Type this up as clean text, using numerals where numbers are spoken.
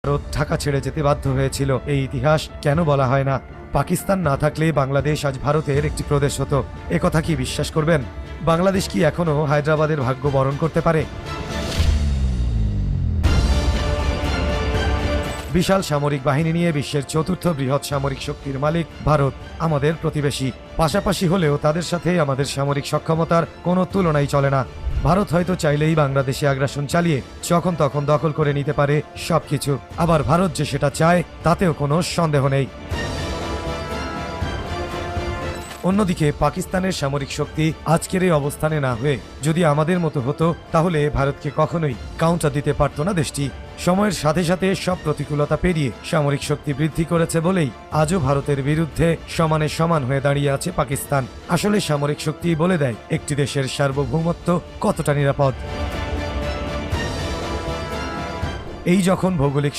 ভারত ঢাকা ছেড়ে যেতে বাধ্য হয়েছিল। এই ইতিহাস কেন বলা হয় না? পাকিস্তান না থাকলে বাংলাদেশ আজ ভারতের একটি প্রদেশ হতো। একথা কি বিশ্বাস করবেন? বাংলাদেশ কি এখনো হায়দ্রাবাদের ভাগ্য বরণ করতে পারে? বিশাল সামরিক বাহিনী নিয়ে বিশ্বের চতুর্থ বৃহৎ সামরিক শক্তির মালিক ভারত, আমাদের প্রতিবেশী। পাশাপাশি হলেও তাদের সাথে আমাদের সামরিক সক্ষমতার কোনো তুলনাই চলে না। ভারত হয়তো চাইলেই বাংলাদেশে আগ্রাসন চালিয়ে যখন তখন দখল করে নিতে পারে সবকিছু। আবার ভারত যে সেটা চায় তাতেও কোনো সন্দেহ নেই। অন্যদিকে পাকিস্তানের সামরিক শক্তি আজকের এই অবস্থানে না হয়ে যদি আমাদের মতো হতো, তাহলে ভারতকে কখনোই কাউন্টার দিতে পারত না দেশটি। সময়ের সাথে সাথে সব প্রতিকূলতা পেরিয়ে সামরিক শক্তি বৃদ্ধি করেছে বলেই আজও ভারতের বিরুদ্ধে সমানে সমান হয়ে দাঁড়িয়ে আছে পাকিস্তান। আসলে সামরিক শক্তি বলে দেয় একটি দেশের সার্বভৌমত্ব কতটা নিরাপদ। এই যখন ভৌগোলিক